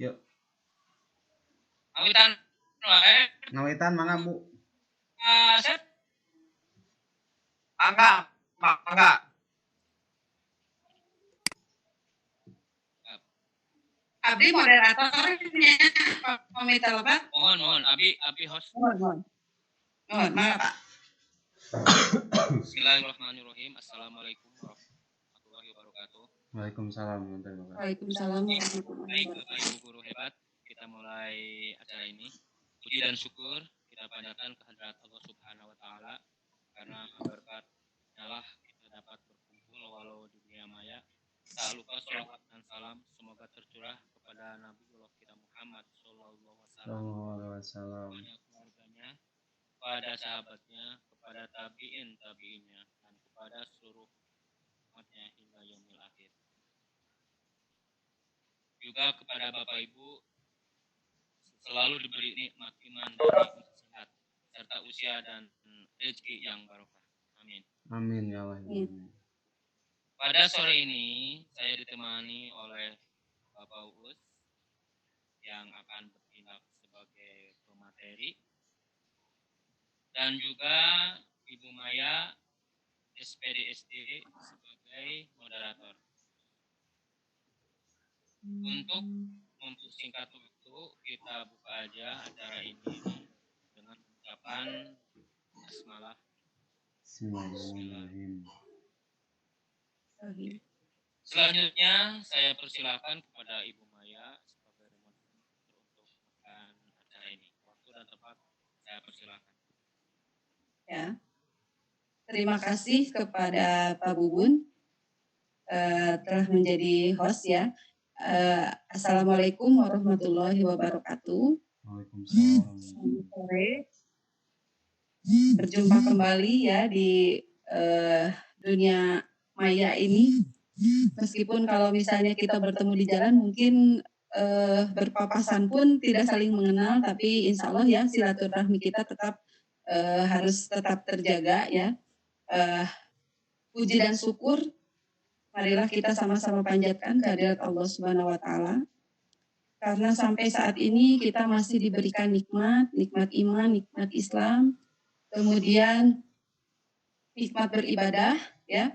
Yuk. Ngawitan wae. Ngawitan mangga Bu. Set. Mangga. Abdi moderatornya pamit Pak. Mohon Abi host. Mohon. Mangga Pak. Bismillahirrahmanirrahim. Assalamualaikum warahmatullahi wabarakatuh. Waalaikumsalam warahmatullahi wabarakatuh. Waalaikumsalam warahmatullahi Baik, Bapak Ibu guru hebat, kita mulai acara ini. Puji dan syukur kita panjatkan kehadirat Allah Subhanahu wa taala karena berkat Allah kita dapat berkumpul walau di dunia maya. Tak lupa sholawat dan salam semoga tercurah kepada Nabiullah kita Muhammad sallallahu alaihi wasallam, kepada keluarganya, kepada sahabatnya, kepada tabiinnya dan kepada seluruh umatnya hingga yaumil akhir. Juga kepada Bapak Ibu selalu diberi nikmat iman dan sehat serta usia dan rezeki yang barokah. Amin. Amin ya Allah. Pada sore ini saya ditemani oleh Bapak Uus yang akan bertindak sebagai pemateri dan juga Ibu Maya SPDSD sebagai moderator. Untuk mempersingkat waktu, kita buka aja acara ini dengan ucapan basmalah. Bismillahirrahmanirrahim. Selanjutnya saya persilakan kepada Ibu Maya sebagai moderator untuk membuka acara ini. Waktu dan tempat saya persilakan. Ya. Terima kasih kepada Pak Bubun telah menjadi host ya. Assalamualaikum warahmatullahi wabarakatuh. Waalaikumsalam. Selamat sore. Berjumpa kembali ya di dunia maya ini. Meskipun kalau misalnya kita bertemu di jalan mungkin berpapasan pun tidak saling mengenal, tapi insya Allah ya silaturahmi kita tetap harus tetap terjaga ya. Puji dan syukur marilah kita sama-sama panjatkan kehadirat Allah Subhanahu wa taala. Karena sampai saat ini kita masih diberikan nikmat iman, nikmat Islam, kemudian nikmat beribadah ya.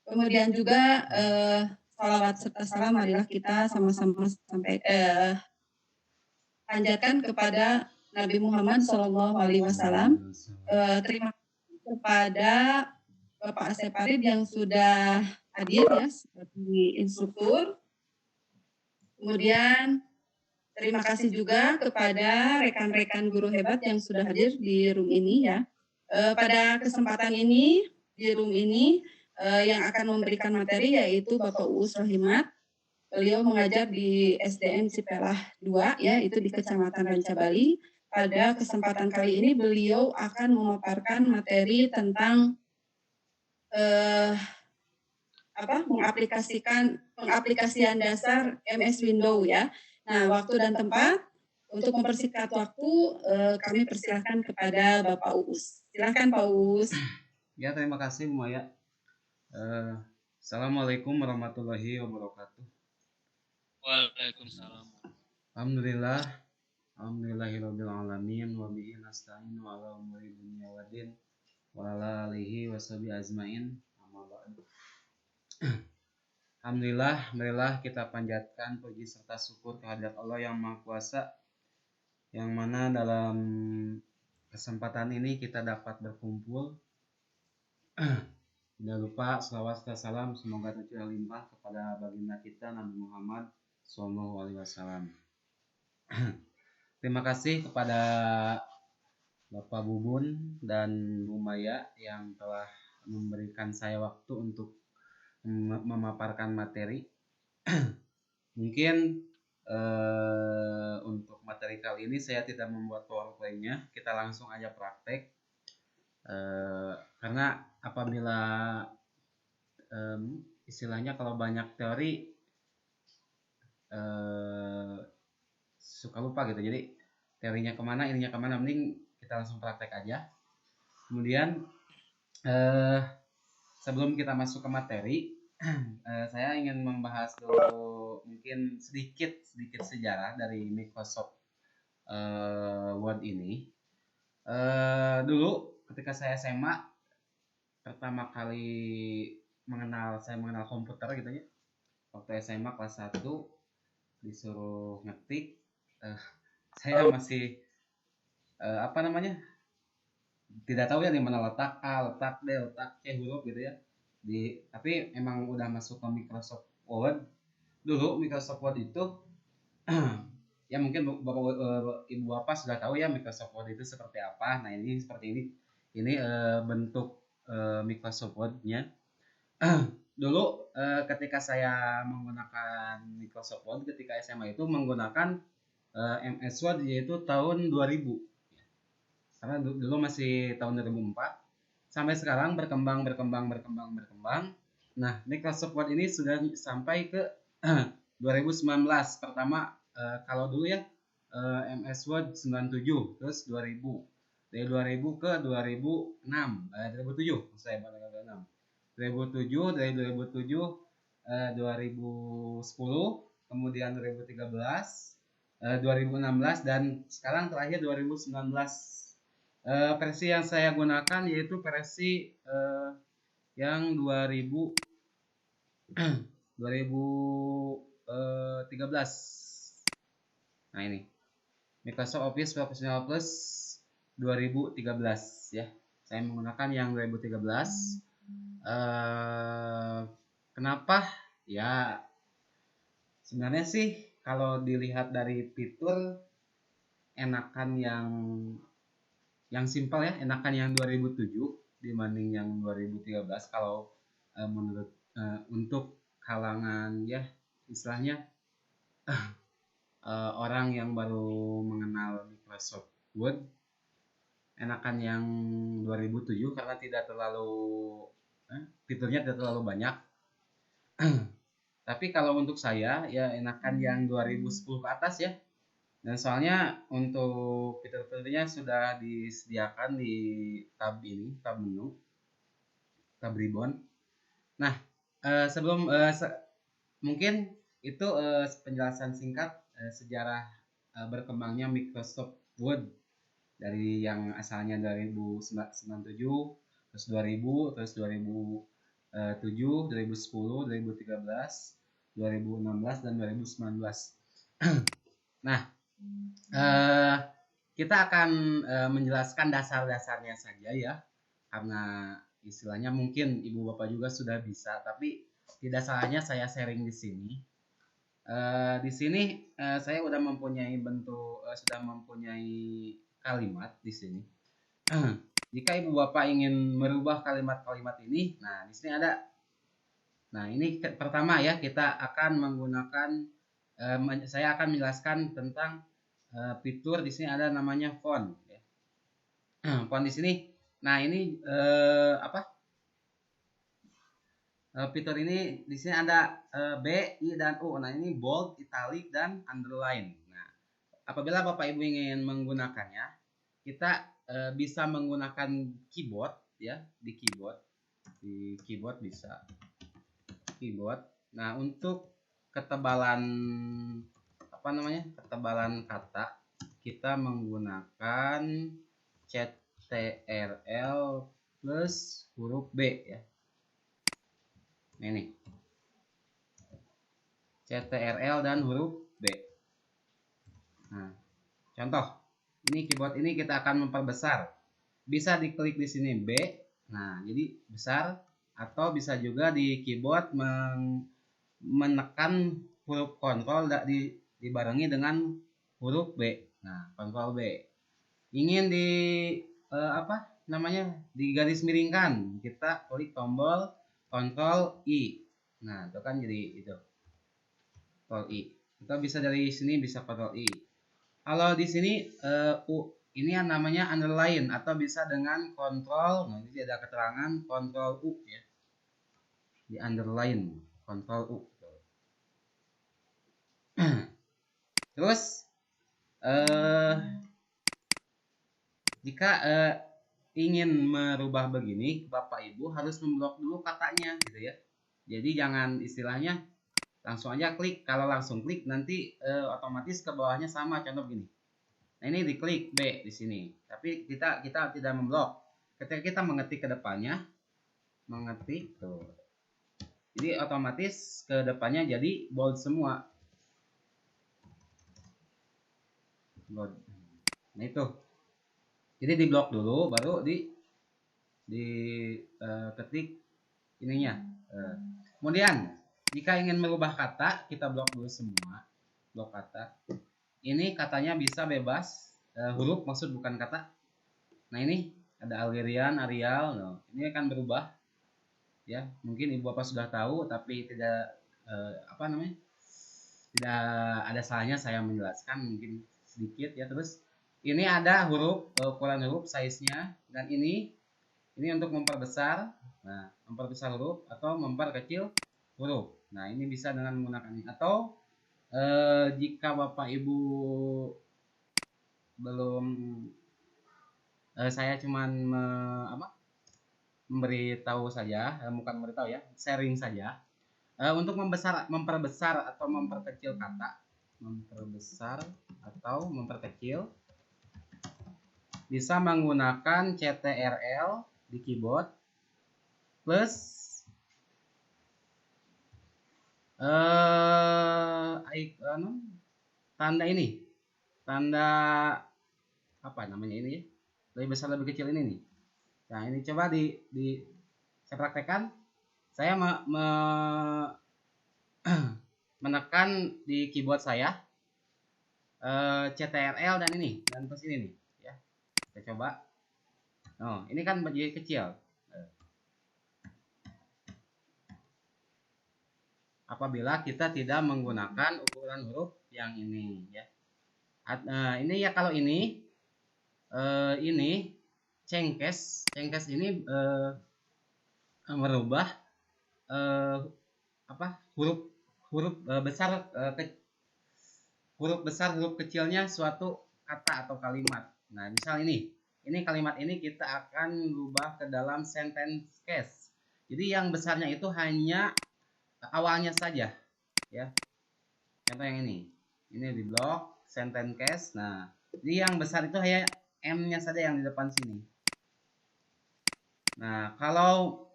Kemudian juga salawat serta salam marilah kita sama-sama sampai panjatkan kepada Nabi Muhammad SAW. Terima kasih kepada Bapak Asep Farid yang sudah hadir ya sebagai instruktur. Kemudian terima kasih juga kepada rekan-rekan guru hebat yang sudah hadir di room ini ya. Pada kesempatan ini di room ini yang akan memberikan materi yaitu Bapak Uus Rohimat. Beliau mengajar di SDN Cipelah 2 ya, itu di Kecamatan Ranca Bali. Pada kesempatan kali ini beliau akan memaparkan materi tentang pengaplikasian dasar MS Windows ya. Nah, waktu dan tempat untuk mempersingkat waktu kami persilahkan kepada Bapak Uus. Silakan Pak Uus. Ya, terima kasih Bu Maya. Assalamualaikum warahmatullahi wabarakatuh. Waalaikumsalam. Alhamdulillahirabbil alamin wa bihi nasta'in wa ala umuri dunya waddin wa ala alihi washabihi ajmain. Amma ba'du. Alhamdulillah, marilah kita panjatkan puji serta syukur kehadirat Allah yang Maha Kuasa, yang mana dalam kesempatan ini kita dapat berkumpul. Tidak lupa selawat serta salam semoga tercurah limpah kepada baginda kita Nabi Muhammad SAW. Terima kasih kepada Bapak Bubun dan Bu Maya yang telah memberikan saya waktu untuk memaparkan materi. Mungkin untuk materi kali ini saya tidak membuat PowerPoint-nya, kita langsung aja praktek. Karena apabila istilahnya kalau banyak teori suka lupa gitu, jadi teorinya kemana ininya kemana, mending kita langsung praktek aja. Kemudian sebelum kita masuk ke materi, saya ingin membahas dulu mungkin sedikit sejarah dari Microsoft Word ini. Dulu ketika saya SMA pertama kali saya mengenal komputer gitu ya. Waktu SMA kelas 1 disuruh ngetik, saya masih apa namanya? Tidak tahu ya di mana letak A, letak D, letak C huruf gitu ya. Tapi emang udah masuk ke Microsoft Word. Dulu Microsoft Word itu ya mungkin ibu bapak sudah tahu ya Microsoft Word itu seperti apa. Nah ini seperti ini. Ini bentuk Microsoft Word-nya. Dulu ketika saya menggunakan Microsoft Word ketika SMA itu menggunakan MS Word yaitu tahun 2000. Karena dulu masih tahun 2004 sampai sekarang berkembang. Nah, Microsoft Word ini sudah sampai ke 2019. Pertama kalau dulu ya MS Word 97, terus 2000. Dari 2000 ke 2006, 2007 saya 2007, dari 2007 2010, kemudian 2013, 2016 dan sekarang terakhir 2019. Versi yang saya gunakan yaitu versi yang 2013. Nah ini Microsoft Office Professional Plus 2013 ya. Saya menggunakan yang 2013. Kenapa? Ya sebenarnya sih kalau dilihat dari fitur enakan yang simpel ya, enakan yang 2007 dibanding yang 2013 kalau menurut untuk kalangan ya istilahnya orang yang baru mengenal Microsoft Word, enakan yang 2007 karena tidak terlalu fiturnya tidak terlalu banyak. Tapi kalau untuk saya ya enakan yang 2010 ke atas ya. Dan soalnya untuk fitur-fiturnya sudah disediakan di tab ini, tab menu, tab ribbon. Nah, sebelum mungkin itu penjelasan singkat sejarah berkembangnya Microsoft Word dari yang asalnya 1997, terus 2000, terus 2007, 2010, 2013, 2016 dan 2019. Nah, kita akan menjelaskan dasar-dasarnya saja ya, karena istilahnya mungkin ibu bapak juga sudah bisa, tapi tidak salahnya saya sharing di sini. Di sini saya sudah mempunyai kalimat di sini. Jika ibu bapak ingin merubah kalimat-kalimat ini, nah di sini ada. Nah ini pertama ya, kita akan menggunakan. Saya akan menjelaskan tentang fitur di sini ada namanya font. Ya. Font di sini. Nah ini fitur ini di sini ada B, I dan U. Nah ini bold, italic dan underline. Nah apabila bapak ibu ingin menggunakannya, kita bisa menggunakan keyboard ya di keyboard bisa keyboard. Nah untuk ketebalan ketebalan kata kita menggunakan CTRL plus huruf B ya. Ini CTRL dan huruf B. Nah, contoh ini keyboard ini kita akan memperbesar. Bisa diklik di sini B. Nah, jadi besar atau bisa juga di keyboard menekan huruf kontrol dibarengi dengan huruf B. Nah, kontrol B. Ingin di garis miringkan, kita klik tombol kontrol I. Nah, itu kan jadi itu. Kontrol I. Kita bisa dari sini bisa kontrol I. Kalau di sini ini yang namanya underline atau bisa dengan kontrol. Nah, ini ada keterangan kontrol U ya. Di underline kontrol U. Terus jika ingin merubah begini, bapak ibu harus memblok dulu katanya gitu ya. Jadi jangan istilahnya langsung aja klik. Kalau langsung klik nanti otomatis ke bawahnya sama, contoh begini. Nah, ini diklik B di sini. Tapi kita tidak memblok. Ketika kita mengetik ke depannya, mengetik tuh. Jadi otomatis ke depannya jadi bold semua. Bold. Nah, itu. Jadi diblok dulu baru ketik ininya. Kemudian jika ingin merubah kata, kita blok dulu semua. Blok kata. Ini katanya bisa bebas, huruf maksud bukan kata. Nah, ini ada Algerian, Arial, no. Ini akan berubah. Ya, mungkin Ibu Bapak sudah tahu tapi tidak tidak ada salahnya saya menjelaskan mungkin sedikit ya. Terus ini ada huruf, ukuran huruf size-nya, dan ini untuk memperbesar. Nah, memperbesar huruf atau memperkecil huruf. Nah, ini bisa dengan menggunakan ini. Atau jika Bapak Ibu belum, saya cuman memberitahu saja, bukan memberitahu ya, sharing saja. Untuk memperbesar atau memperkecil kata, bisa menggunakan CTRL di keyboard plus tanda ini, tanda apa namanya ini ya, lebih besar lebih kecil ini nih. Nah, ini coba saya praktekkan. Saya menekan di keyboard saya CTRL dan ini dan plus ini nih ya. Kita coba. Oh, ini kan menjadi kecil. Apabila kita tidak menggunakan ukuran huruf yang ini ya. Ini ya, kalau ini cengkes ini merubah huruf besar, huruf besar huruf kecilnya suatu kata atau kalimat. Nah, misal ini kalimat ini kita akan rubah ke dalam sentence case. Jadi yang besarnya itu hanya awalnya saja ya. Contoh yang ini di blok sentence case. Nah, jadi yang besar itu hanya M-nya saja yang di depan sini. Nah, kalau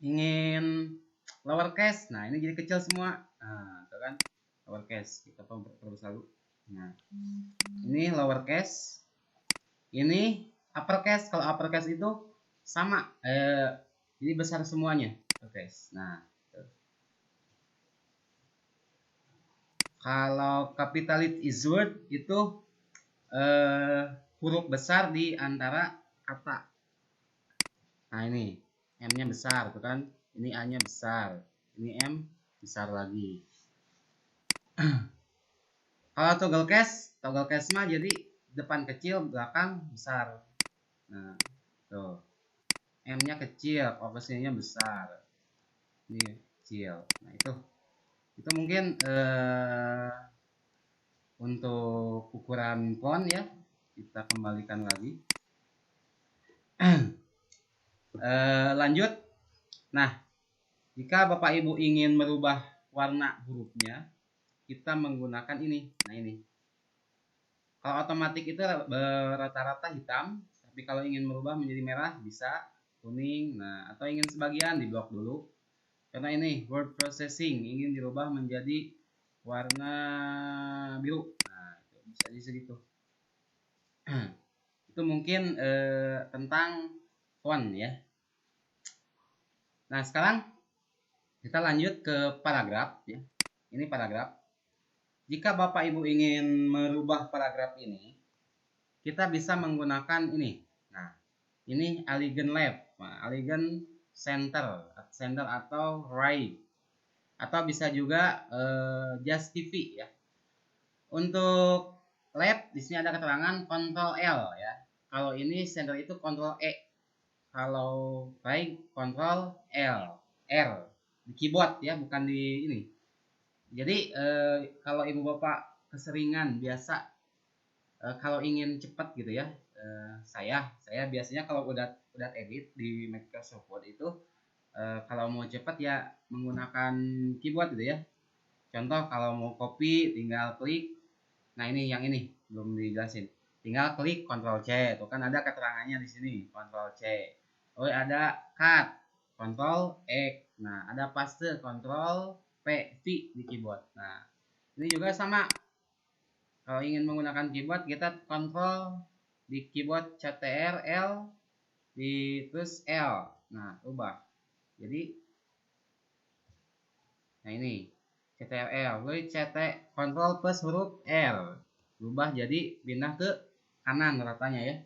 ingin lowercase, nah ini jadi kecil semua. Nah, itu kan lowercase, kita perbesar dulu. Nah, ini lowercase, ini uppercase. Kalau uppercase itu sama, jadi besar semuanya. Uppercase. Nah, kalau capitalist is word itu huruf besar di antara kata. Nah, ini M-nya besar, tuh kan? Ini A-nya besar, ini M besar lagi. Kalau toggle case mah jadi depan kecil, belakang besar. Nah, tuh. M-nya kecil, opposite-nya besar. Ini kecil. Nah, itu mungkin untuk ukuran font ya. Kita kembalikan lagi. Lanjut. Nah, jika Bapak Ibu ingin merubah warna hurufnya, kita menggunakan ini. Nah, ini. Kalau otomatis itu rata-rata hitam, tapi kalau ingin merubah menjadi merah bisa kuning. Nah, atau ingin sebagian diblok dulu. Karena ini word processing ingin dirubah menjadi warna biru. Nah, itu bisa di situ. Itu mungkin tentang font ya. Nah, sekarang kita lanjut ke paragraf ya. Ini paragraf. Jika Bapak Ibu ingin merubah paragraf ini, kita bisa menggunakan ini. Nah, ini elegant left, elegant center atau right. Atau bisa juga just TV ya. Untuk left di sini ada keterangan Ctrl L ya. Kalau ini center itu Ctrl E. Kalau right Ctrl L R di keyboard ya, bukan di ini. Jadi kalau Ibu Bapak keseringan biasa kalau ingin cepat gitu ya, saya biasanya kalau udah edit di Microsoft Word itu kalau mau cepat ya menggunakan keyboard gitu ya. Contoh kalau mau copy tinggal klik. Nah ini yang ini belum dijelasin. Tinggal klik Ctrl C. Tuh kan ada keterangannya di sini. Ctrl C. Oh ada cut. Ctrl X. Nah ada paste. Ctrl V di keyboard. Nah ini juga sama. Kalau ingin menggunakan keyboard kita Ctrl di keyboard CTRL L di terus L. Nah ubah. Jadi nah ini CTRL, lalu CT Ctrl plus huruf R, berubah jadi pindah ke kanan ratanya ya.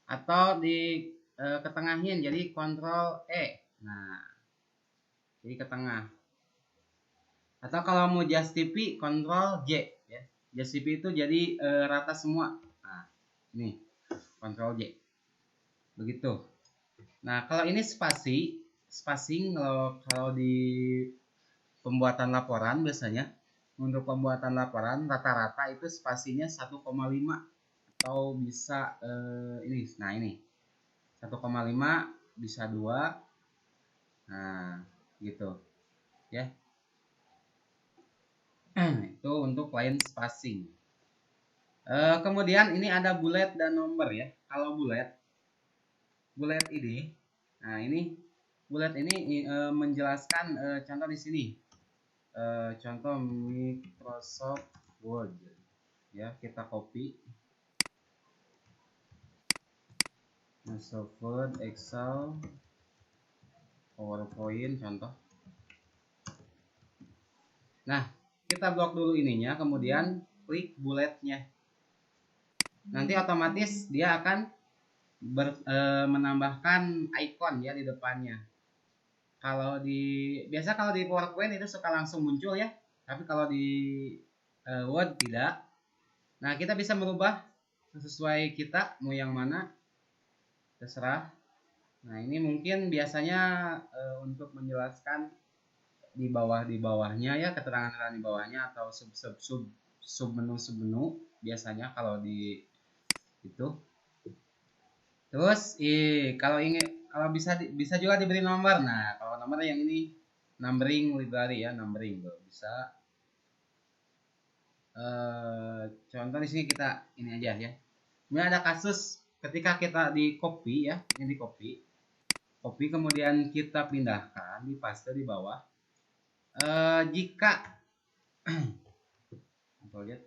Atau di ketengahin jadi Ctrl E. Nah, jadi ke tengah. Atau kalau mau justify Ctrl J ya. Justify itu jadi rata semua. Nah, ini Ctrl J. Begitu. Nah, kalau ini spacing kalau di pembuatan laporan biasanya untuk pembuatan laporan rata-rata itu spasinya 1,5 atau bisa ini. Nah, ini 1,5 bisa 2. Nah, gitu. Ya. Itu untuk line spacing. Kemudian ini ada bullet dan nomor ya. Kalau bullet ini, nah ini bullet ini menjelaskan contoh di sini. Contoh Microsoft Word ya, kita copy Microsoft Word, Excel, PowerPoint contoh. Nah kita blok dulu ininya, kemudian klik bulletnya. Nanti otomatis dia akan menambahkan icon ya di depannya. Kalau di PowerPoint itu suka langsung muncul ya, tapi kalau di Word tidak. Nah kita bisa merubah sesuai kita mau yang mana, terserah. Nah ini mungkin biasanya untuk menjelaskan di bawahnya ya, keterangan di bawahnya atau sub menu biasanya kalau di itu. Terus kalau bisa juga diberi nomor. Nah, kalau nomor yang ini numbering library ya, numbering bisa. Contoh di sini kita ini aja ya. Ini ada kasus ketika kita di copy ya, ini di copy kemudian kita pindahkan di paste di bawah. Jika lihat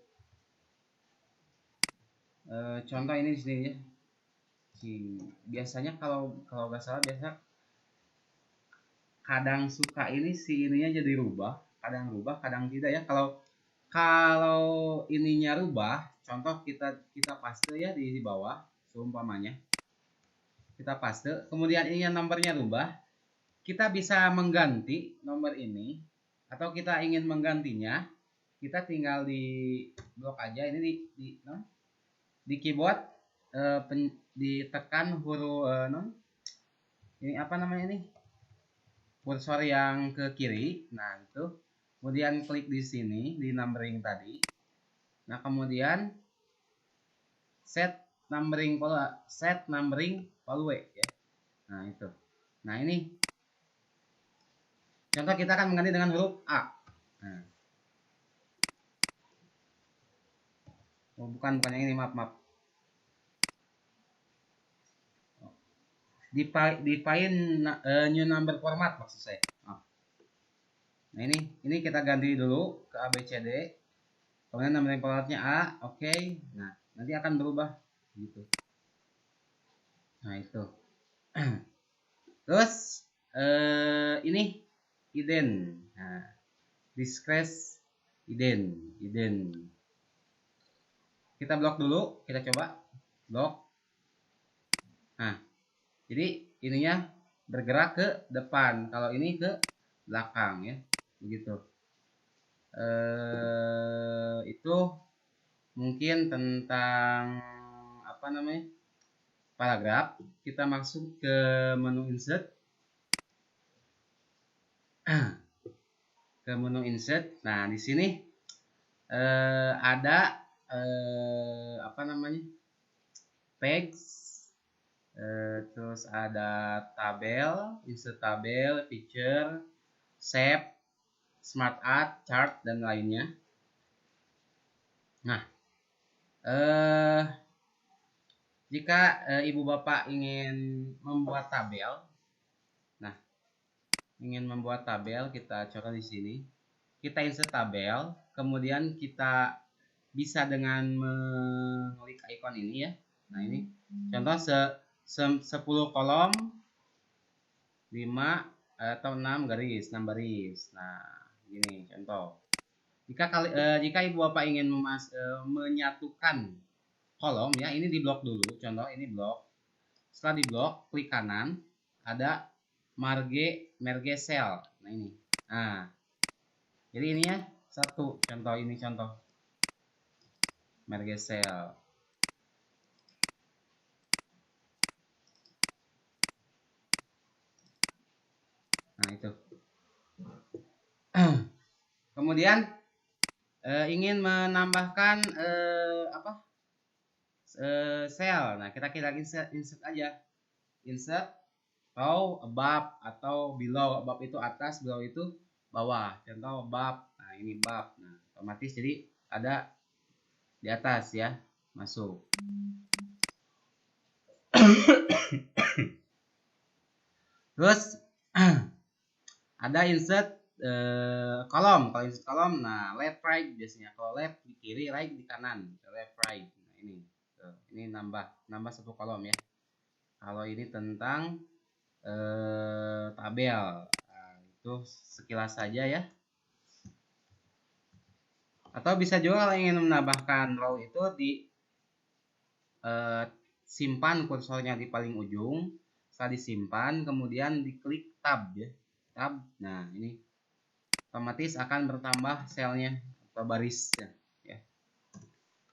contoh ini di sini ya. Biasanya kalau nggak salah biasa kadang suka ini si ininya jadi rubah, kadang tidak ya. Kalau ininya rubah, contoh kita paste ya di bawah, seumpamanya kita paste, kemudian ininya nomornya rubah, kita bisa mengganti nomor ini, atau kita ingin menggantinya, kita tinggal di blok aja ini di keyboard, ditekan huruf ini apa namanya ini, kursor yang ke kiri. Nah itu, kemudian klik di sini di numbering tadi. Nah kemudian set numbering value ya. Nah itu. Nah ini contoh kita akan mengganti dengan huruf A. Nah. Oh, bukan yang ini, maaf. Define new number format maksud saya. Nah ini kita ganti dulu ke ABCD, kemudian numbering formatnya A, oke. Nah nanti akan berubah gitu. Nah itu. Terus ini ident. Nah, discrete ident. Kita blok dulu, kita coba blok. Nah jadi ininya bergerak ke depan, kalau ini ke belakang ya, begitu. Itu mungkin tentang apa namanya paragraf. Kita masuk ke menu insert. Ke menu insert. Nah di sini ada apa namanya pegs. Terus ada tabel, insert tabel, picture, shape, smart art, chart, dan lainnya. Nah, jika ibu bapak ingin membuat tabel, kita coba di sini. Kita insert tabel, kemudian kita bisa dengan mengklik ikon ini ya. Nah ini contoh 10 kolom, 5 atau 6 baris. Nah gini contoh. Jika ibu bapak ingin menyatukan kolom ya, ini di blok dulu. Contoh ini blok. Setelah di blok, klik kanan, ada merge cell. Nah ini. Nah, jadi ini ya satu. Contoh ini contoh merge cell. Nah itu. Kemudian ingin menambahkan sel. Nah kita insert aja. Insert row above atau below. Above itu atas, below itu bawah. Contoh above. Nah ini above. Nah otomatis jadi ada di atas ya, masuk. Terus ada insert kolom. Kalau insert kolom, nah left right biasanya. Kalau left di kiri, right di kanan. Left right. Nah ini nambah satu kolom ya. Kalau ini tentang tabel, nah, itu sekilas saja ya. Atau bisa juga kalau ingin menambahkan row itu simpan kursornya di paling ujung. Setelah disimpan, kemudian diklik tab ya. Tab. Nah ini otomatis akan bertambah selnya atau barisnya ya.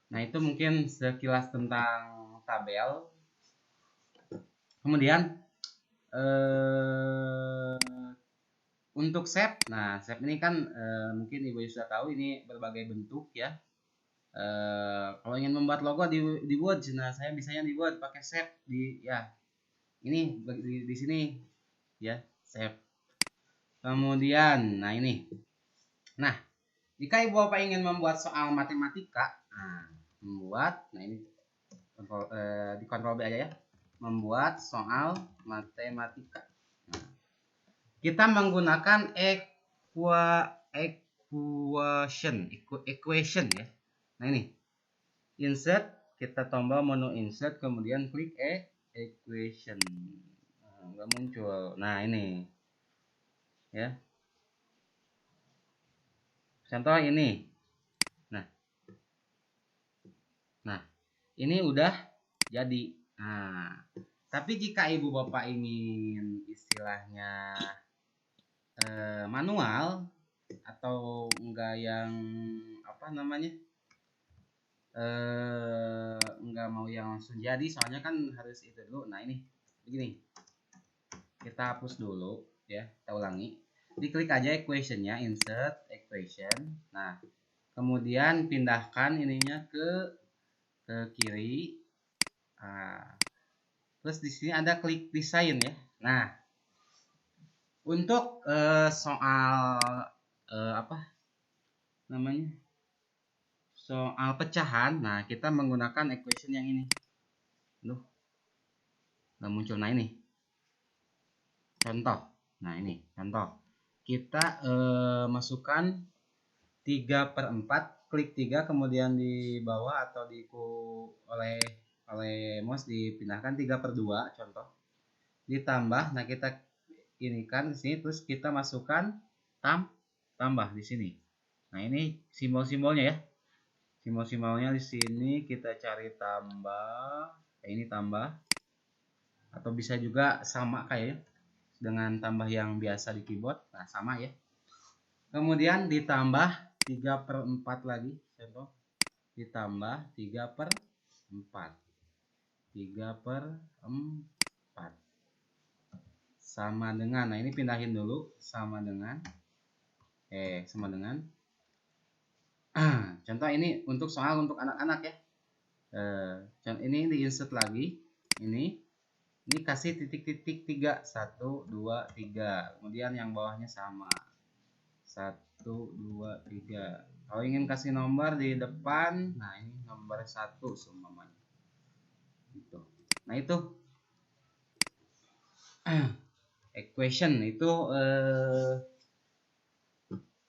Nah itu mungkin sekilas tentang tabel. Kemudian untuk shape, nah shape ini kan mungkin ibu sudah tahu ini berbagai bentuk ya. Kalau ingin membuat logo di Word, nah saya bisanya di Word pakai shape ya. Ini di sini ya shape. Kemudian, nah ini. Nah, jika ibu bapak ingin membuat soal matematika, nah ini di Ctrl B aja ya. Membuat soal matematika. Nah, kita menggunakan equation ya. Nah ini insert, kita tombol menu insert, kemudian klik equation. Nggak muncul. Nah ini ya, contoh ini. Nah ini udah jadi. Nah tapi jika ibu bapak ingin istilahnya manual atau enggak yang apa namanya, enggak mau yang langsung jadi, soalnya kan harus itu dulu. Nah ini begini, kita hapus dulu ya, kita ulangi. Diklik aja equationnya, insert equation. Nah kemudian pindahkan ininya ke kiri. Nah, terus di sini ada klik design ya. Nah untuk soal apa namanya, soal pecahan, nah kita menggunakan equation yang ini. Loh, nggak muncul. Nah ini contoh. Nah ini contoh. Kita masukkan 3/4, klik 3, kemudian di bawah atau oleh mouse dipindahkan 3/2 contoh. Ditambah, nah kita ini kan di sini, terus kita masukkan tambah di sini. Nah ini simbol-simbolnya ya. Simbol-simbolnya di sini kita cari tambah, kayak ini tambah, atau bisa juga sama kayak dengan tambah yang biasa di keyboard. Nah sama ya. Kemudian ditambah 3/4 lagi, contoh ditambah 3/4, 3/4 sama dengan, nah ini pindahin dulu, sama dengan contoh ini untuk soal untuk anak-anak ya. Ini di insert lagi, ini kasih titik-titik 3, 1, 2, 3, kemudian yang bawahnya sama 1, 2, 3. Kalau ingin kasih nomor di depan, nah ini nomor 1 seumpamanya. Gitu. Nah itu equation itu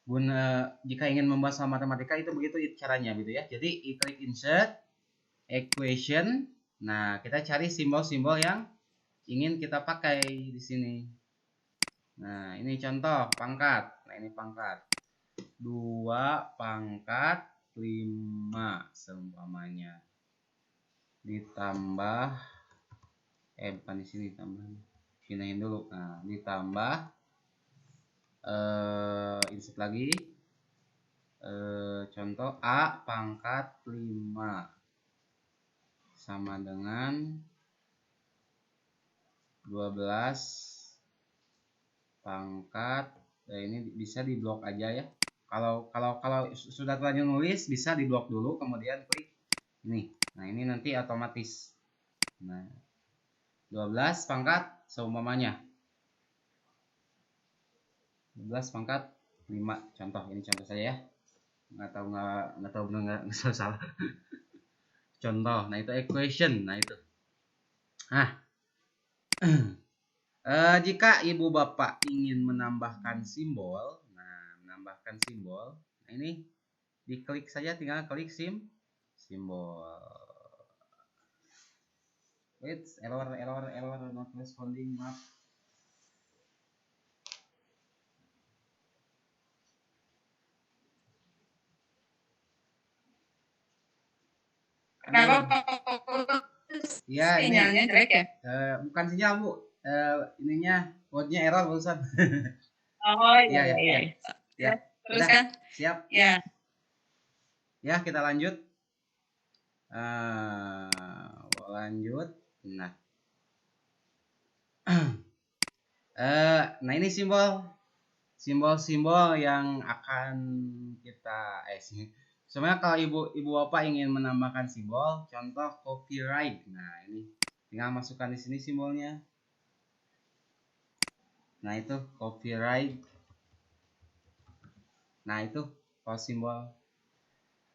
guna jika ingin membahas soal matematika itu begitu caranya gitu ya. Jadi klik insert equation. Nah, kita cari simbol-simbol yang ingin kita pakai di sini. Nah, ini contoh pangkat. Nah, ini pangkat. 2 pangkat 5 seumpamanya. Ditambah bukan di sini tambah. Pindahin dulu. Nah, ditambah insert lagi. Contoh A pangkat 5 sama dengan 12 pangkat. Ini bisa diblok aja ya. Kalau sudah terlanjur nulis bisa diblok dulu kemudian klik ini. Nah, ini nanti otomatis. Nah, 12 pangkat seumpamanya 12 pangkat 5 contoh. Ini contoh saya ya. Nggak tahu benar nggak salah. Contoh. Nah, itu equation. Nah, itu. Nah, jika ibu bapak ingin menambahkan simbol, nah ini diklik saja, tinggal klik simbol. Wait, error not responding, maaf. Ya, sinyalnya jelek ya? Bukan sinyal Bu, ininya code-nya error barusan. Oh iya. Ya. Terus Udah, kan? siap. Ya. Ya, kita lanjut. Lanjut. Nah. Nah, ini simbol-simbol yang akan kita sebenarnya kalau ibu bapak ingin menambahkan simbol, contoh copyright. Nah, ini tinggal masukkan di sini simbolnya. Nah, itu copyright. Nah, itu kalau simbol.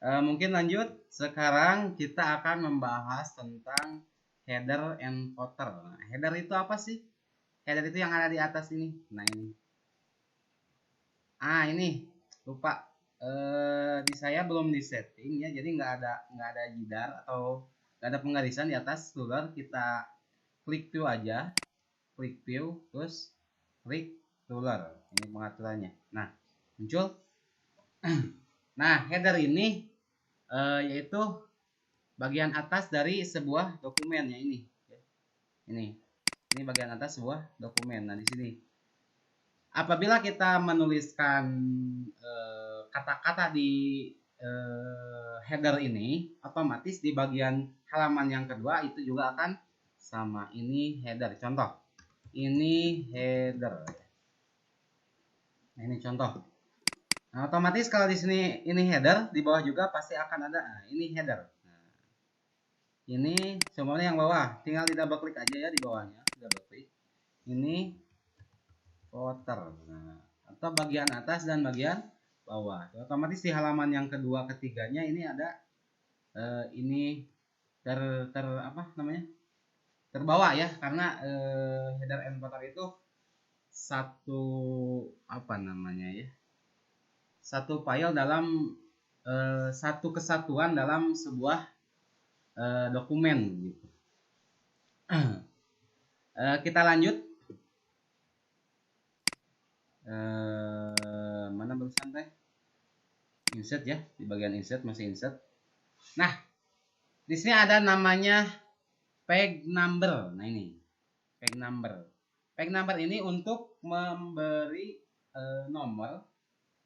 Mungkin lanjut. Sekarang kita akan membahas tentang header and footer. Nah, header itu apa sih? Header itu yang ada di atas ini. Nah, ini. Ini lupa. Di saya belum di setting ya, jadi nggak ada jidar atau nggak ada penggarisan di atas ruler. Kita klik view aja, klik view, terus klik ruler. Ini pengaturannya. Nah, muncul. Nah, header ini yaitu bagian atas dari sebuah dokumen ya, ini. Ini bagian atas sebuah dokumen. Nah, di sini apabila kita menuliskan kata-kata di header ini, otomatis di bagian halaman yang kedua itu juga akan sama. Ini header. Contoh. Ini header. Nah, ini contoh. Nah, otomatis kalau di sini ini header, di bawah juga pasti akan ada. Nah, ini header. Nah, ini semuanya yang bawah, tinggal di double klik aja ya di bawahnya, double klik. Ini footer. Nah, atau bagian atas dan bagian bawah. Otomatis di halaman yang kedua ketiganya ini ada ini apa namanya? Terbawa ya, karena header and footer itu satu apa namanya ya? Satu file dalam satu kesatuan dalam sebuah dokumen gitu. Kita lanjut. Mana barusan teh? Insert ya, di bagian insert masih insert. Nah, di sini ada namanya page number. Nah, ini page number. Page number ini untuk memberi nomor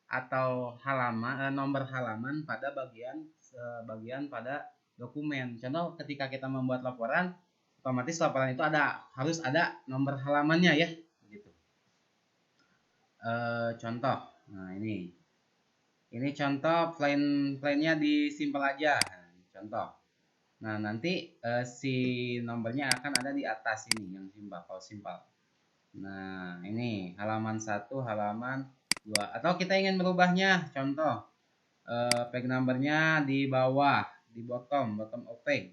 atau halaman, nomor halaman pada bagian pada dokumen. Contoh ketika kita membuat laporan, otomatis laporan itu harus ada nomor halamannya ya, gitu. Contoh, nah ini contoh plainnya disimpel aja. Contoh, nah nanti si nomornya akan ada di atas ini yang simpel. Nah ini halaman 1, halaman 2. Atau kita ingin merubahnya, contoh page numbernya di bawah, di bottom of page,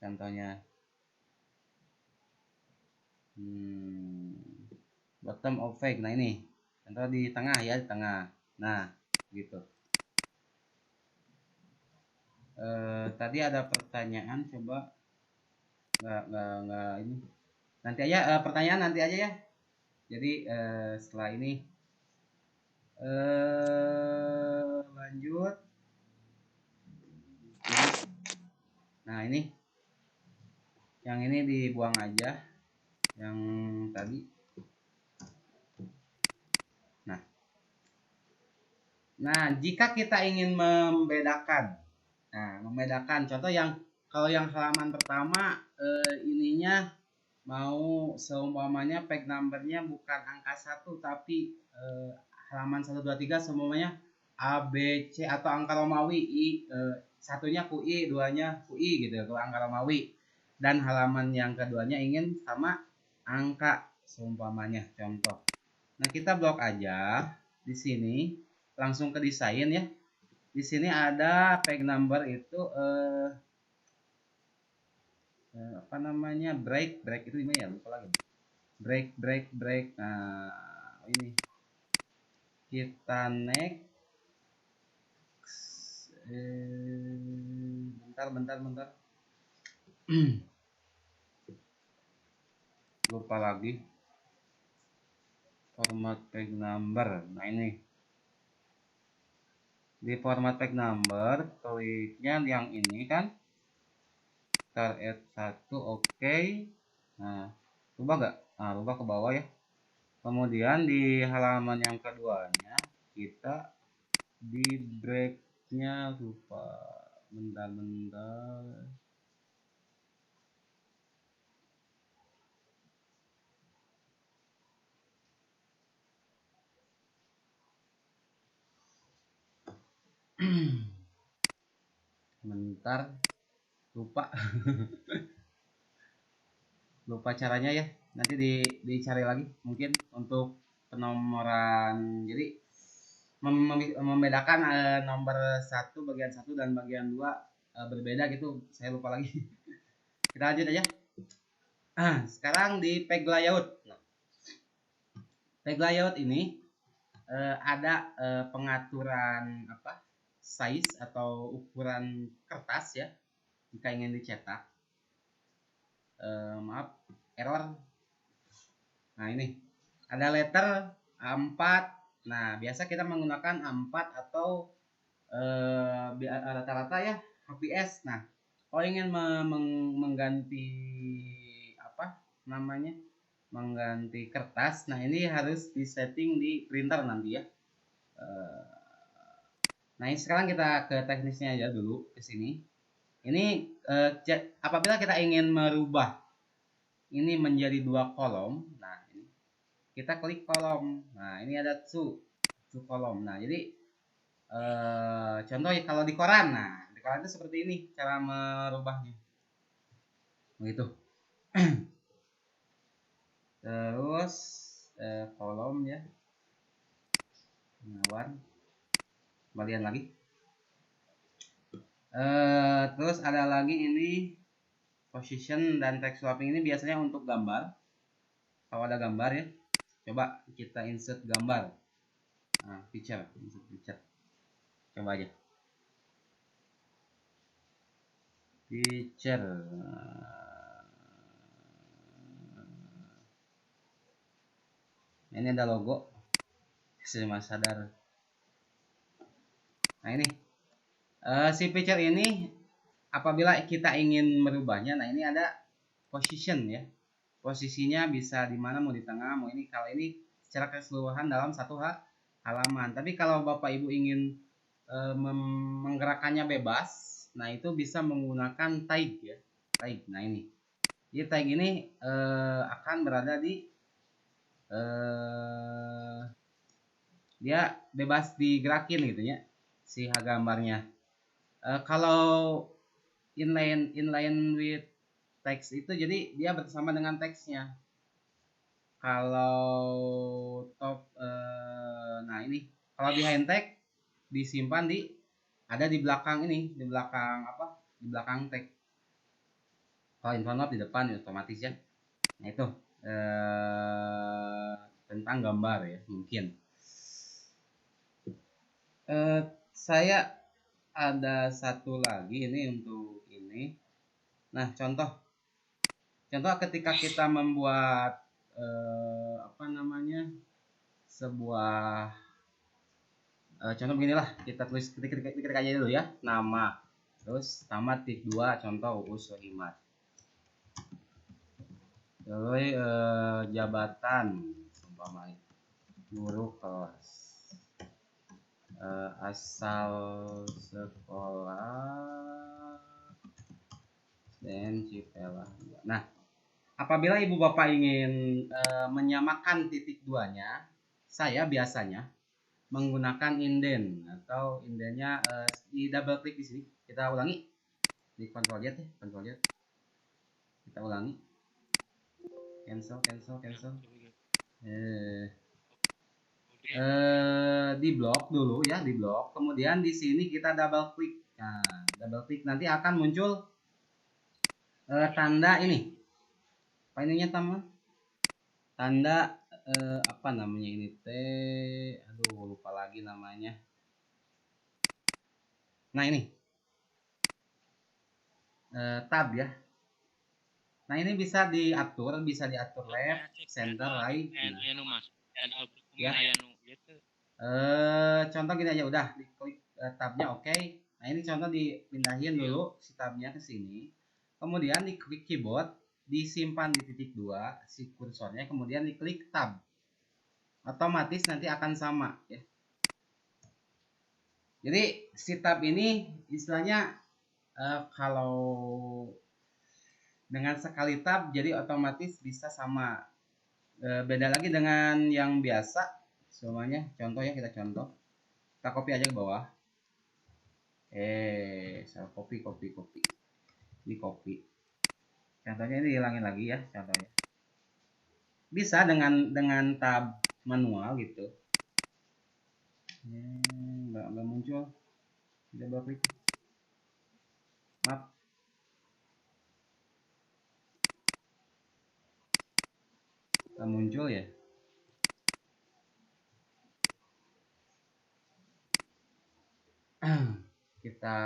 contohnya bottom of page. Nah ini contoh di tengah ya, di tengah. Nah gitu. Tadi ada pertanyaan, coba nggak ini, nanti aja pertanyaan nanti aja ya. Jadi setelah ini lanjut. Nah ini yang ini dibuang aja, yang tadi. Nah jika kita ingin membedakan, contoh yang kalau yang halaman pertama ininya mau seumpamanya page numbernya bukan angka 1 tapi halaman 1 2 3 semuanya A B C atau angka Romawi I, satunya QI, duanya QI gitu, kalau angka Romawi, dan halaman yang keduanya ingin sama angka seumpamanya, contoh. Nah kita blok aja di sini, langsung ke desain ya. Di sini ada page number itu apa namanya, break itu gimana ya, lupa lagi. Break. Nah ini kita next. Bentar. Lupa lagi format page number. Nah ini di format page number, kliknya yang ini kan, start at 1, oke. Nah rubah nggak? Nah rubah ke bawah ya. Kemudian di halaman yang keduanya kita di breaknya, lupa, bentar. Bentar, lupa. Lupa caranya ya, nanti dicari lagi mungkin untuk penomoran. Jadi membedakan nomor 1 bagian 1 dan bagian 2 berbeda gitu, saya lupa lagi. Kita lanjut aja. Sekarang di page layout. Nah, page layout ini ada pengaturan apa, size atau ukuran kertas ya jika ingin dicetak. Maaf, error. Nah ini ada letter A4. Nah biasa kita menggunakan A4 atau rata-rata ya HPS. Nah kalau ingin mengganti apa namanya, mengganti kertas, nah ini harus disetting di printer nanti ya. Nah ini sekarang kita ke teknisnya aja dulu, ke sini. Ini apabila kita ingin merubah ini menjadi 2 kolom, nah ini kita klik kolom. Nah ini ada two kolom. Nah jadi contoh ya kalau di koran, nah di koran itu seperti ini cara merubahnya, begitu. Terus kolom ya, warna kembalian lagi. Terus ada lagi ini position dan text swapping. Ini biasanya untuk gambar, kalau ada gambar ya. Coba kita insert gambar. Nah, insert picture. Coba aja. Picture. Ini ada logo. Saya sadar. Nah ini si picture ini apabila kita ingin merubahnya, nah ini ada position ya. Posisinya bisa di mana, mau di tengah, mau ini. Kalau ini secara keseluruhan dalam satu halaman. Tapi kalau Bapak Ibu ingin menggerakkannya bebas, nah itu bisa menggunakan tag ya. Tag. Nah ini. Jadi tag ini akan berada di dia bebas digerakin gitu ya, si gambarnya. Kalau inline with text itu jadi dia bersama dengan teksnya. Kalau top nah ini kalau behind tag disimpan ada di belakang ini, di belakang apa? Di belakang tag. Kalau in front of di depan ya, otomatis ya. Nah itu tentang gambar ya mungkin. Saya ada satu lagi ini untuk ini. Nah contoh ketika kita membuat apa namanya sebuah contoh beginilah, kita tulis ketik aja dulu ya, nama, terus tamat tik 2, contoh Uus Sohimat, terus jabatan umpamanya guru kelas, asal sekolah dan Cipela. Nah apabila ibu bapak ingin menyamakan titik 2-nya, saya biasanya menggunakan inden atau indennya di double klik di sini. Kita ulangi di Ctrl Z ya, Ctrl Z. Kita ulangi. Cancel. Di blok dulu ya, di blok. Kemudian di sini kita double klik. Nah, double klik nanti akan muncul tanda ini. Apa ininya teman? Tanda apa namanya ini teh, aduh lupa lagi namanya. Nah ini tab ya. Nah ini bisa diatur left, center, right. Ya. Contoh gini aja, udah diklik tabnya oke. Nah ini contoh dipindahin dulu si tabnya ke sini. Kemudian diklik keyboard, disimpan di titik 2 si kursornya, kemudian diklik tab. Otomatis nanti akan sama ya. Jadi si tab ini istilahnya kalau dengan sekali tab jadi otomatis bisa sama. Beda lagi dengan yang biasa semuanya. Contoh ya, kita contoh. Kita copy aja ke bawah. Saya copy. Ini copy. Contohnya ini hilangin lagi ya contohnya. Bisa dengan tab manual gitu. Nggak muncul. Double klik. Maaf. Nggak muncul ya. Kita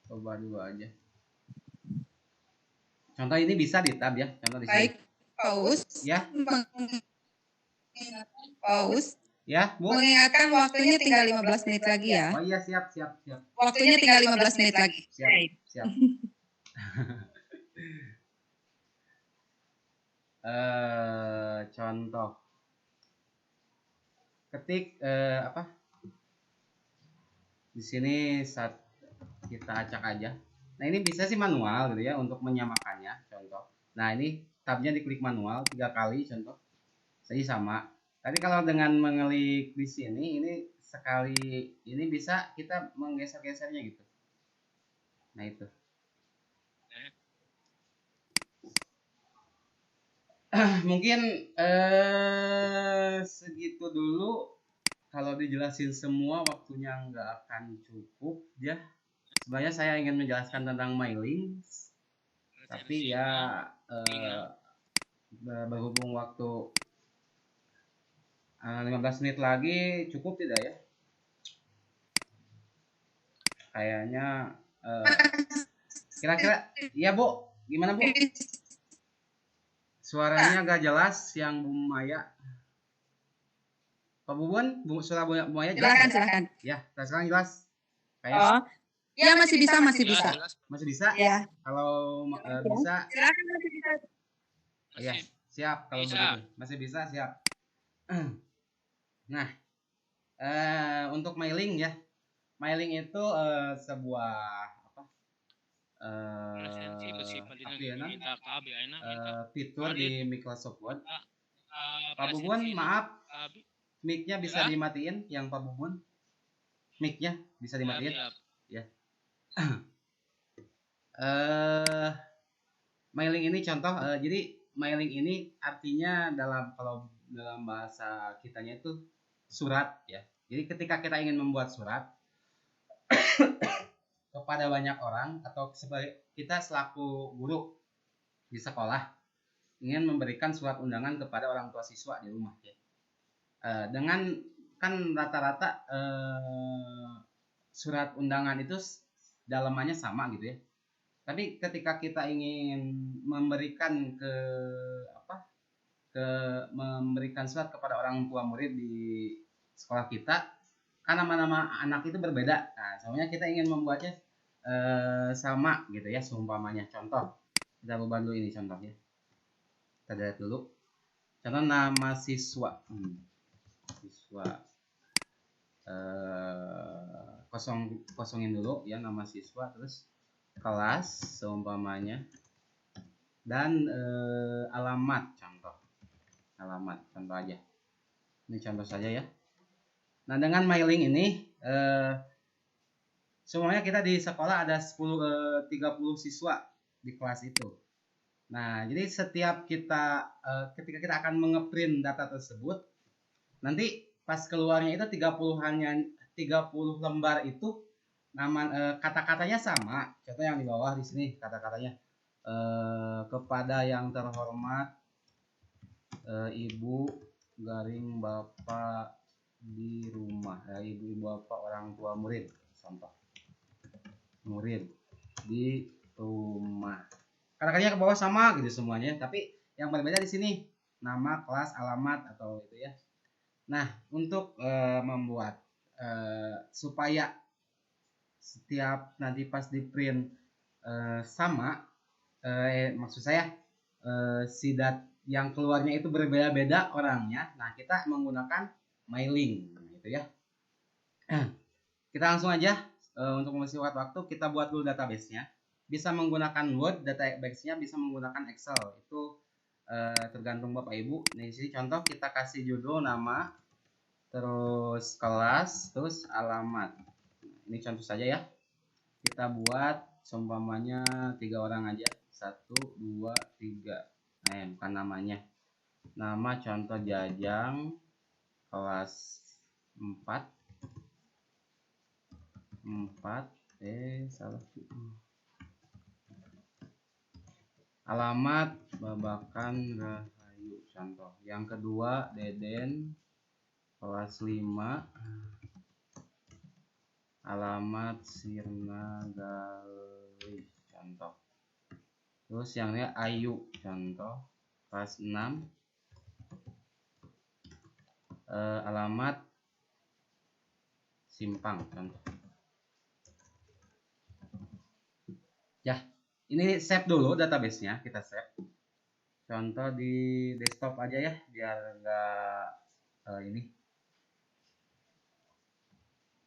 coba dulu aja. Contoh ini bisa di tab ya. Contoh di sini. Baik, Paus. Ya. Paus. Ya, Bu. Mengingatkan waktunya tinggal 15 menit lagi ya. Oh iya, siap. Waktunya tinggal 15 menit lagi. Siap. Contoh. Ketik apa? Di sini saat kita acak aja. Nah, ini bisa sih manual gitu ya untuk menyamakannya, contoh. Nah, ini tabnya diklik manual 3 kali contoh. Jadi sama. Tapi kalau dengan mengklik di sini ini sekali ini bisa kita menggeser-gesernya gitu. Nah, itu. Mungkin segitu dulu. Kalau dijelasin semua waktunya nggak akan cukup ya. Sebenarnya saya ingin menjelaskan tentang MyLinks, tapi ya berhubung waktu 15 menit lagi cukup tidak ya? Kayaknya kira-kira ya Bu, gimana Bu? Suaranya agak jelas yang Bu Maya. Pak Bubun, suara Bu Maya jelas? Silakan. Ya, sekarang jelas. Oh, ya masih bisa. Masih bisa? Ya. Kalau bisa. Silakan masih bisa. Ya, siap kalau begitu. Masih bisa, siap. Nah, untuk mailing ya. Mailing itu sebuah apa? Fitur di Microsoft Word. Pak Bubun, maaf. Mic-nya bisa dimatiin yang Pak Bubun. Mic-nya bisa dimatiin. Ya. Mailing ini contoh, jadi mailing ini artinya kalau dalam bahasa kitanya itu surat ya. Jadi ketika kita ingin membuat surat kepada banyak orang atau sebagai kita selaku guru di sekolah ingin memberikan surat undangan kepada orang tua siswa di rumah ya. Dengan kan rata-rata surat undangan itu dalamannya sama gitu ya. Tapi ketika kita ingin memberikan memberikan surat kepada orang tua murid di sekolah kita, kan nama-nama anak itu berbeda. Nah, soalnya kita ingin membuatnya sama gitu ya, seumpamanya. Contoh, kita bantu ini contohnya. Kita lihat dulu. Contoh nama siswa. Siswa. Kosongin dulu ya nama siswa, terus kelas seumpamanya, dan alamat contoh aja. Ini contoh saja ya. Nah, dengan mailing ini semuanya kita di sekolah ada 30 siswa di kelas itu. Nah, jadi setiap ketika kita akan mengeprint data tersebut, nanti pas keluarnya itu 30 lembar itu kata-katanya sama. Contoh yang di bawah di sini kata-katanya kepada yang terhormat ibu garing bapak di rumah, ibu bapak orang tua murid, contoh murid di rumah. Kata-katanya ke bawah sama gitu semuanya, tapi yang berbeda di sini nama, kelas, alamat atau itu ya. Nah, untuk membuat supaya setiap nanti pas di print sama, maksud saya yang keluarnya itu berbeda-beda orangnya. Nah, kita menggunakan mailing gitu ya. Kita langsung aja untuk mempersingkat waktu, kita buat dulu database-nya. Bisa menggunakan Word, database-nya bisa menggunakan Excel. Itu tergantung Bapak Ibu. Nah, di sini contoh kita kasih judul, nama, terus kelas, terus alamat. Ini contoh saja ya. Kita buat seumpamanya 3 orang aja. 1, 2, 3. Nah, bukan namanya. Nama contoh Jajang, kelas 4. Salah. Alamat Babakan Rahayu, contoh. Yang kedua Deden, kelas 5. Alamat Sirna Gali, contoh. Terus yang ini Ayu, contoh, kelas 6. Alamat Simpang, contoh. Ya, ini save dulu database-nya, kita save. Contoh di desktop aja ya, biar enggak ini.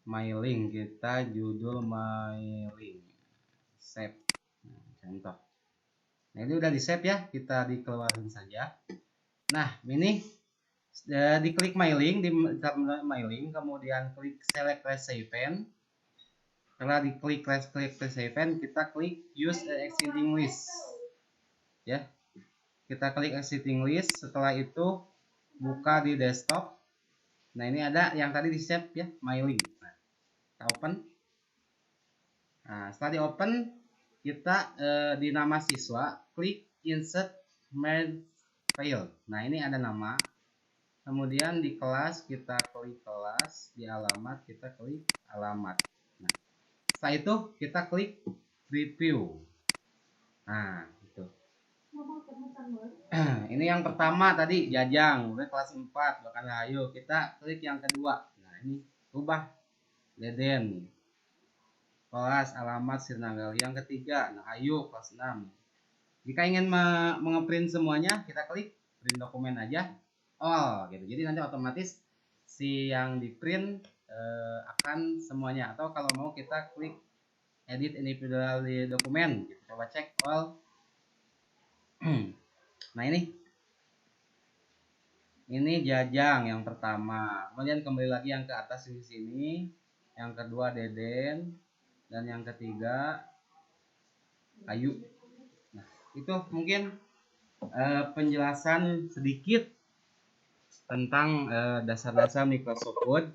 Mailing, kita judul mailing, save. Nah, contoh. Nah, ini udah di save ya, kita dikeluarin saja. Nah, ini diklik mailing, di mailing, kemudian klik select recipient. Setelah diklik recipient, kita klik use existing list ya. Kita klik existing list. Setelah itu buka di desktop. Nah, ini ada yang tadi di save ya, mailing. Nah, kita open. Nah, setelah di open, kita di nama siswa klik insert mail file. Nah, ini ada nama. Kemudian di kelas kita klik kelas, di alamat kita klik alamat. Nah, setelah itu kita klik preview. Nah, itu. Ini yang pertama tadi Jajang, udah kelas 4, Babakan Rahayu. Kita klik yang kedua. Nah, ini rubah Deden, kelas, alamat Sirna Gali. Yang ketiga, nah, Ayu, kelas 6. Jika ingin mengeprint semuanya, kita klik print dokumen aja, all gitu. Jadi nanti otomatis si yang di print akan semuanya. Atau kalau mau kita klik edit individual dokumen gitu. Coba cek all. Nah, ini Jajang yang pertama. Kemudian kembali lagi yang ke atas di sini. Yang kedua Deden, dan yang ketiga Ayu. Nah, itu mungkin penjelasan sedikit tentang dasar-dasar Microsoft Word.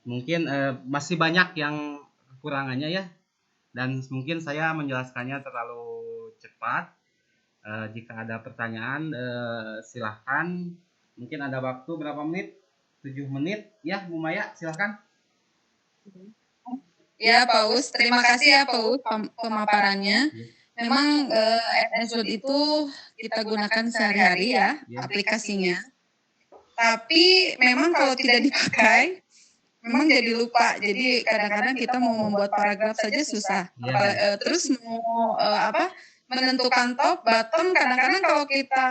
Mungkin masih banyak yang kekurangannya ya, dan mungkin saya menjelaskannya terlalu cepat. Jika ada pertanyaan silahkan. Mungkin ada waktu berapa menit? 7 menit ya, Bu Maya, silahkan. Ya, Pak Us, terima kasih ya Pak Us pemaparannya. Memang MS Word itu kita gunakan sehari-hari ya aplikasinya. Tapi memang kalau tidak dipakai, memang jadi lupa. Jadi kadang-kadang kita mau membuat paragraf saja susah. Terus mau menentukan top, bottom, kadang-kadang kalau kita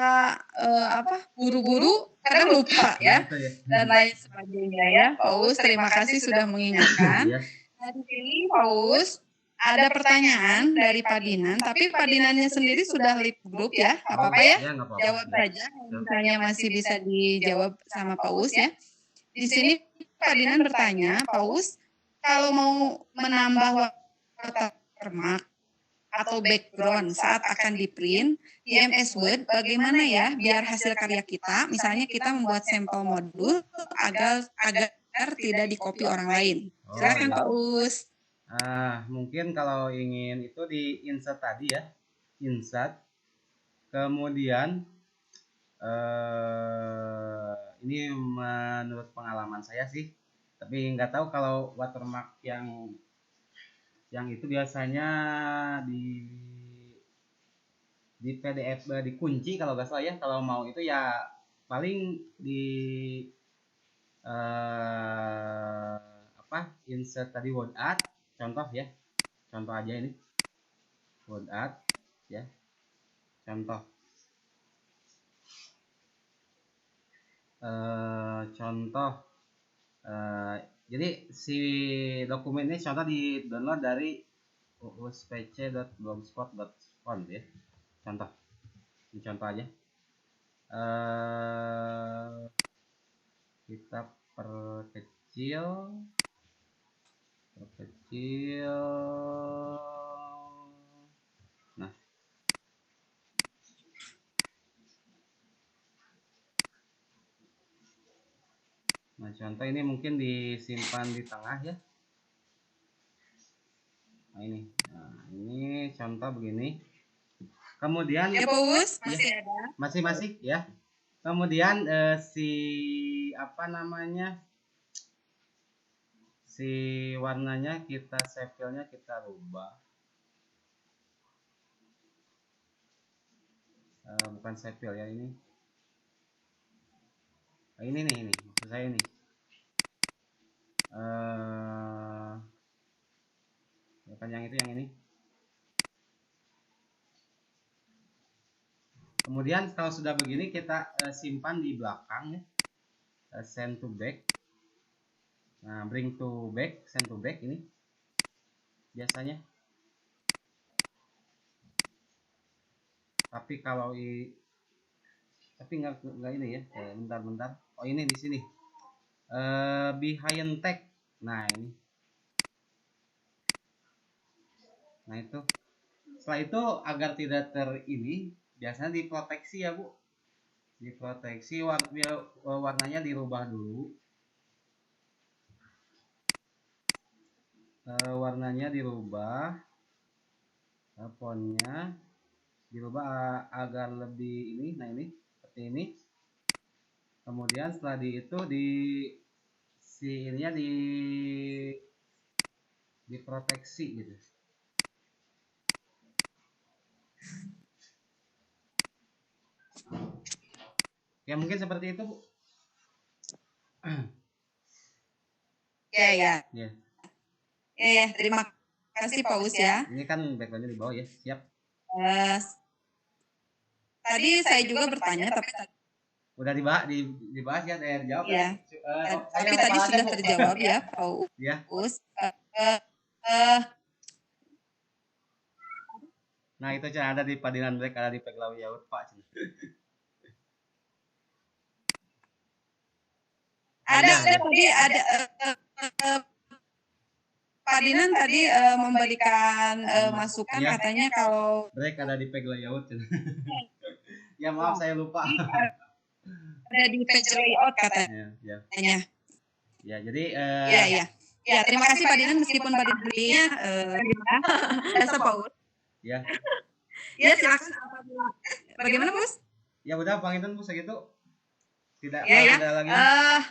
buru-buru, kadang lupa ya. Dan lain sebagainya ya. Pak Us, terima kasih sudah mengingatkan. Nah, di sini Pak Us, ada pertanyaan dari Pak Dinan, tapi Pak Dinannya sendiri sudah lead grup ya, apa-apa ya? Jawab saja, misalnya masih bisa dijawab sama Pak Us ya. Di sini Pak Dinan bertanya, Pak Us, kalau mau menambah watermark atau background saat akan di-print di MS Word, bagaimana ya biar hasil karya kita, misalnya kita membuat sampel modul agar tidak di-copy orang lain. Silakan Pak Us. Mungkin kalau ingin itu di insert tadi ya, insert. Kemudian ini menurut pengalaman saya sih, tapi nggak tahu kalau watermark yang itu biasanya di PDF dikunci kalau nggak salah ya. Kalau mau itu ya paling di insert tadi word art, contoh ya, contoh aja ini word art ya, contoh jadi si dokumen ini contoh di download dari uspc.blogspot.com ya, contoh ini contoh aja. Kita perkecil nah contoh ini mungkin disimpan di tengah ya. Nah ini contoh begini. Kemudian ya Pak Us, masih ada? Masih ya. Kemudian si warnanya kita sepilnya kita rubah. Bukan sepil ya ini. Ini maksud saya ini. Bukan yang itu, yang ini. Kemudian kalau sudah begini kita simpan di belakang ya. Send to back. Nah, bring to back, send to back ini biasanya. Tapi kalau tapi nggak ini ya. Bentar. Oh ini di sini. Behind tag. Nah ini. Nah itu. Setelah itu agar tidak ini biasanya diproteksi ya Bu. Diproteksi, warnanya dirubah dulu. Warnanya dirubah, fontnya dirubah agar lebih ini. Nah ini seperti ini. Kemudian setelah itu ininya diproteksi gitu. Ya mungkin seperti itu Bu. Ya. Ya, terima kasih Pak Us ya. Ini kan backgroundnya di bawah ya, siap. Tadi saya juga bertanya, tapi udah dibahas ya, saya jawab ya. Tapi tadi sudah terjawab ya Pak Us. Nah itu ada di Padinan Black, ada di Peglawi Yaud Pak. Ada tadi ada Pak Dinan tadi memberikan masukan Ya. katanya kalau Break ada di peg layout. Ya maaf saya lupa. ada di page layout katanya. Ya. Ya, jadi Ya, terima kasih Pak Dinan meskipun Pak Dinan belinya biasa Pak Us. Ya. Ya, silakan. Bagaimana, Bos? Ya udah Bang Intan Bu segitu. Tidak Ya. ada lagi.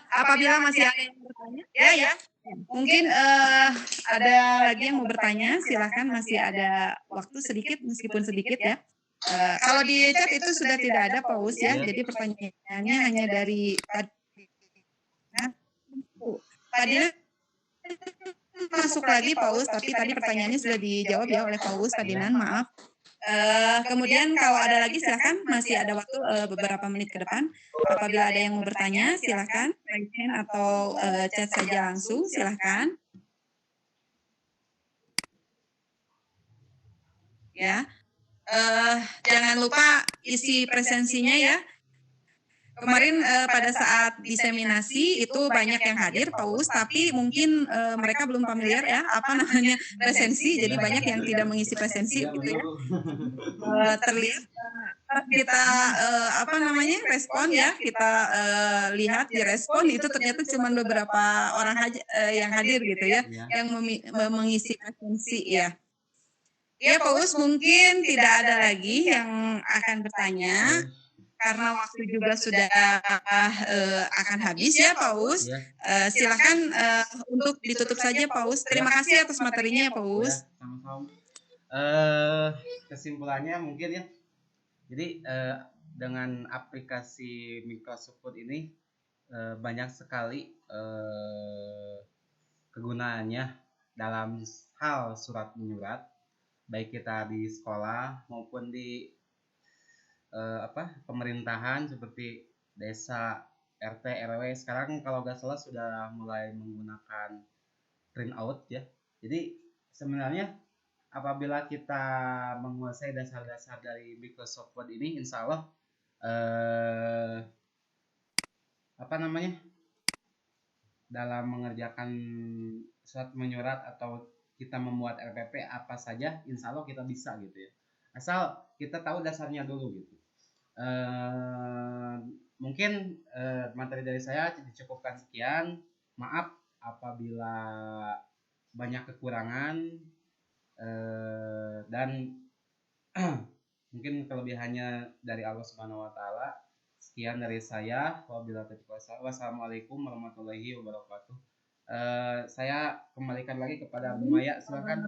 Apabila masih ada yang bertanya, ya. Mungkin ada lagi yang mau bertanya, silakan, masih ada waktu sedikit meskipun sedikit ya. Kalau di chat itu sudah tidak ada Pak Us ya. Jadi pertanyaannya hanya dari Pak Dinan masuk lagi Pak Us, tapi tadi pertanyaannya sudah dijawab ya oleh Pak Us, Pak Dinan, maaf. Kemudian kalau ada lagi silakan, masih ada waktu beberapa menit ke depan. Apabila ada yang mau bertanya silakan raise hand atau chat saja langsung, silakan. Ya. Jangan lupa isi presensinya ya. Kemarin pada saat diseminasi itu banyak yang hadir Pak Us, tapi mungkin mereka belum familiar ya apa namanya presensi, jadi banyak yang tidak mengisi presensi gitu ya. Terlihat kita apa namanya respon ya, kita lihat di respon itu ternyata cuma beberapa orang yang hadir gitu ya, yang mengisi presensi ya. Ya Pak Us, mungkin tidak ada lagi yang akan bertanya. Karena waktu juga sudah akan habis ya Pak Us. Silakan untuk ditutup saja Pak Us. Terima kasih atas materinya ya Pak Us. Sama-sama. Kesimpulannya mungkin ya. Jadi dengan aplikasi Microsoft Word ini banyak sekali kegunaannya dalam hal surat menyurat, baik kita di sekolah maupun di pemerintahan seperti desa, RT, RW. Sekarang kalau nggak salah sudah mulai menggunakan print out ya. Jadi sebenarnya apabila kita menguasai dasar-dasar dari Microsoft Word ini, insya Allah dalam mengerjakan surat menyurat atau kita membuat RPP apa saja, insya Allah kita bisa gitu ya. Asal kita tahu dasarnya dulu gitu. Mungkin materi dari saya dicukupkan sekian. Maaf apabila banyak kekurangan dan mungkin kelebihannya dari Allah Subhanahu wa taala. Sekian dari saya. Wassalamualaikum warahmatullahi wabarakatuh. Saya kembalikan lagi kepada Bu Maya, silakan.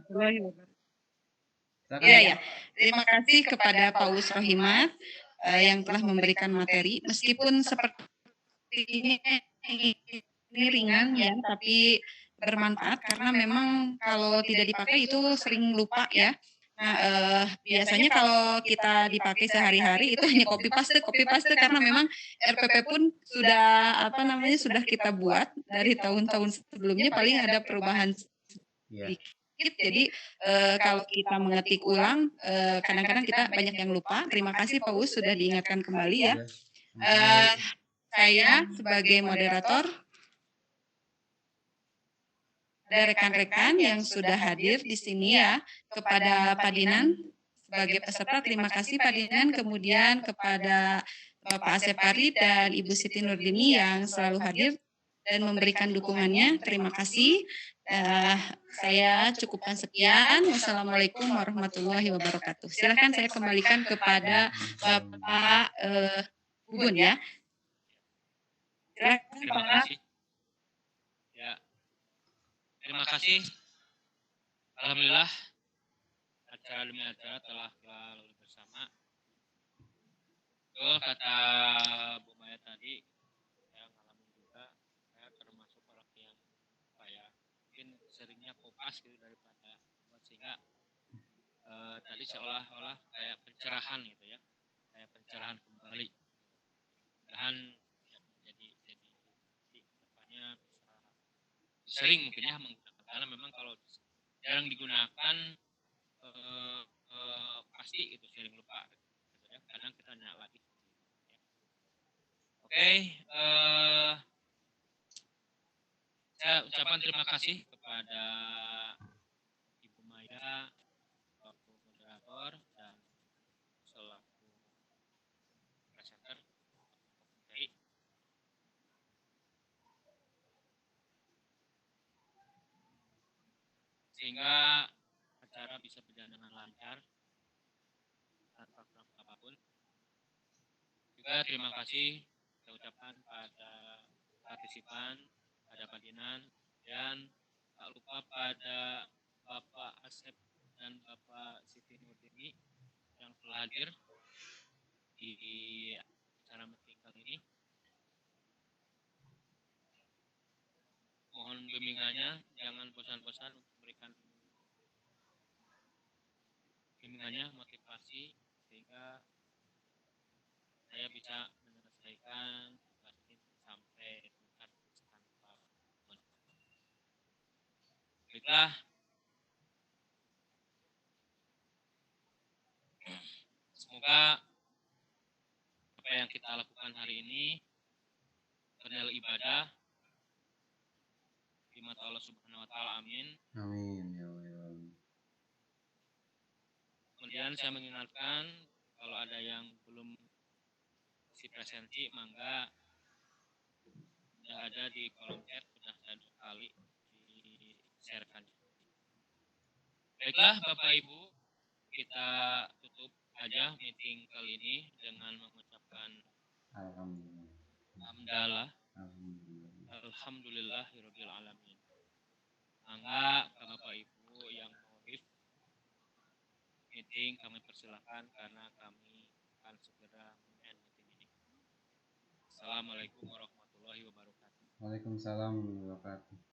Iya. Terima kasih kepada Pak Us Rohimat yang telah memberikan materi, meskipun seperti ini ringan ya, tapi bermanfaat karena memang kalau tidak dipakai itu sering lupa ya. Nah, biasanya kalau kita dipakai sehari-hari itu hanya copy paste karena memang RPP pun sudah sudah kita buat dari tahun-tahun sebelumnya, paling ada perubahan sedikit. Jadi kalau kita mengetik ulang, kadang-kadang kita banyak yang lupa. Terima kasih Pak Us sudah diingatkan kembali ya. Saya sebagai moderator, ada rekan-rekan yang sudah hadir di sini ya, kepada Pak Dinan sebagai peserta, terima kasih Pak Dinan, kemudian kepada Bapak Asep Farid dan Ibu Siti Nurdini yang selalu hadir dan memberikan dukungannya, terima kasih. Saya cukupkan sekian. Wassalamualaikum warahmatullahi wabarakatuh. Silakan saya kembalikan kepada Bapak Bubun ya. Silakan Terima Pak. kasih. Ya. Terima kasih. Alhamdulillah acara demi acara telah kita lalui bersama. Betul kata Bu Maya tadi, saya ngalamin juga, saya termasuk orang yang mungkin seringnya kopas gitu daripada sehingga tadi seolah-olah kayak pencerahan gitu ya, kayak pencerahan kembali. Mudah-mudahan jadi depannya bisa sering mungkin ya menggunakan, karena memang kalau jarang digunakan pasti itu sering lupa gitu ya, kadang kita nanya lagi. Oke, saya ucapkan terima kasih kepada sehingga acara bisa berjalan dengan lancar tanpa kurang apapun. Juga terima kasih saya ucapkan pada partisipan, pada pimpinan, dan tak lupa pada Bapak Asep dan Bapak Siti Nurdini yang telah hadir di acara meeting kali ini. Mohon bimbingannya, jangan bosan-bosan untuk memberikan bimbingannya, motivasi, sehingga saya bisa menyelesaikan tugas ini sampai tuntas tanpa baiklah. Semoga apa yang kita lakukan hari ini bernilai ibadah di mata Allah Subhanahu wa taala. Amin. Amin ya Allah. Kemudian saya mengingatkan kalau ada yang belum isi presensi, mangga sudah ada di kolom chat, sudah saya 2 kali di-sharekan. Baiklah Bapak Ibu, kita tutup aja meeting kali ini dengan mengucapkan Alhamdulillah. Alhamdulillahirabbil alamin. Mangga Bapak Ibu yang mau live meeting kami persilahkan karena kami akan segera end meeting ini. Assalamualaikum warahmatullahi wabarakatuh. Waalaikumsalam warahmatullahi wabarakatuh.